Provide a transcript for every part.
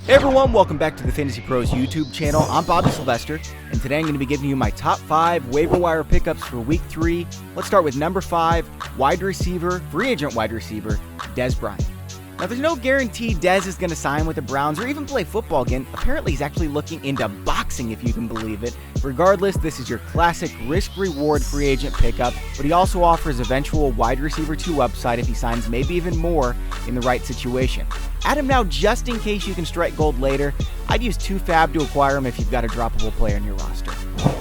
Hey everyone, welcome back to the Fantasy Pros YouTube channel. I'm Bobby Sylvester, and today I'm going to be giving you my top 5 waiver wire pickups for week 3. Let's start with number 5, wide receiver, free agent wide receiver, Dez Bryant. Now, there's no guarantee Dez is going to sign with the Browns or even play football again. Apparently, he's actually looking into boxing, if you can believe it. Regardless, this is your classic risk-reward free agent pickup, but he also offers eventual wide receiver 2 upside if he signs maybe even more in the right situation. Add him now just in case you can strike gold later. I'd use 2 fab to acquire him if you've got a droppable player in your roster.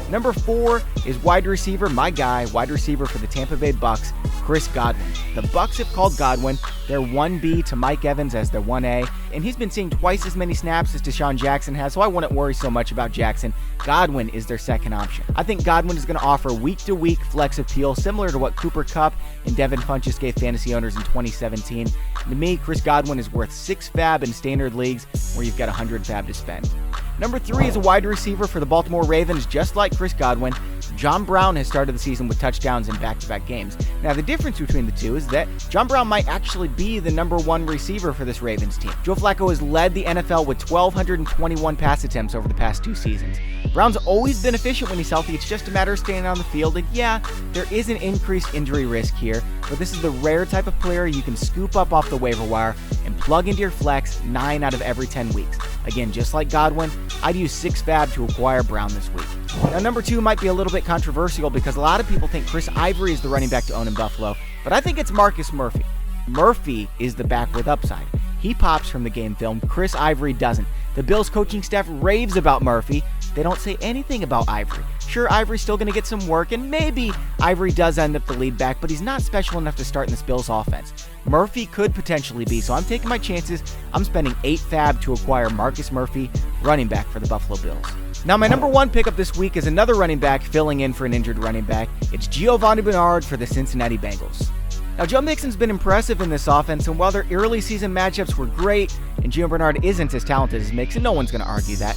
Number 4 is wide receiver, my guy, wide receiver for the Tampa Bay Bucks, Chris Godwin. The Bucks have called Godwin their 1B to Mike Evans as their 1A, and he's been seeing twice as many snaps as Deshaun Jackson has, so I wouldn't worry so much about Jackson. Godwin is their second option. I think Godwin is going to offer week-to-week flex appeal, similar to what Cooper Kupp and Devin Funchess gave fantasy owners in 2017. To me, Chris Godwin is worth 6 fab in standard leagues where you've got 100 fab to spend. Number 3 is a wide receiver for the Baltimore Ravens, just like Chris Godwin. John Brown has started the season with touchdowns in back-to-back games. Now, the difference between the two is that John Brown might actually be the number 1 receiver for this Ravens team. Joe Flacco has led the NFL with 1,221 pass attempts over the past 2 seasons. Brown's always been efficient when he's healthy. It's just a matter of staying on the field. And yeah, there is an increased injury risk here, but this is the rare type of player you can scoop up off the waiver wire and plug into your flex 9 out of every 10 weeks. Again, just like Godwin, I'd use 6 fab to acquire Brown this week. Now, number 2 might be a little bit controversial because a lot of people think Chris Ivory is the running back to own in Buffalo, but I think it's Marcus Murphy. Murphy is the back with upside. He pops from the game film. Chris Ivory doesn't. The Bills coaching staff raves about Murphy. They don't say anything about Ivory. Sure, Ivory's still going to get some work, and maybe Ivory does end up the lead back, but he's not special enough to start in this Bills offense. Murphy could potentially be, so I'm taking my chances. I'm spending 8 fab to acquire Marcus Murphy, running back for the Buffalo Bills. Now, my number 1 pickup this week is another running back filling in for an injured running back. It's Gio Bernard for the Cincinnati Bengals. Now, Joe Mixon's been impressive in this offense, and while their early season matchups were great, and Gio Bernard isn't as talented as Mixon, no one's going to argue that,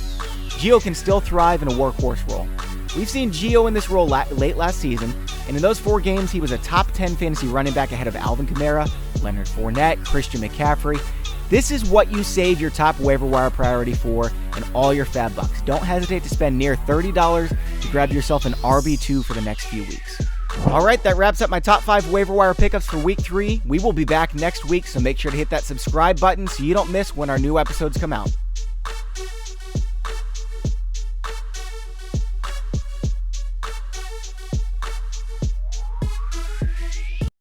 Gio can still thrive in a workhorse role. We've seen Gio in this role late last season, and in those 4 games, he was a top 10 fantasy running back ahead of Alvin Kamara, Leonard Fournette, Christian McCaffrey. This is what you save your top waiver wire priority for and all your fab bucks. Don't hesitate to spend near $30 to grab yourself an RB2 for the next few weeks. All right, that wraps up my top 5 waiver wire pickups for week 3. We will be back next week, so make sure to hit that subscribe button so you don't miss when our new episodes come out.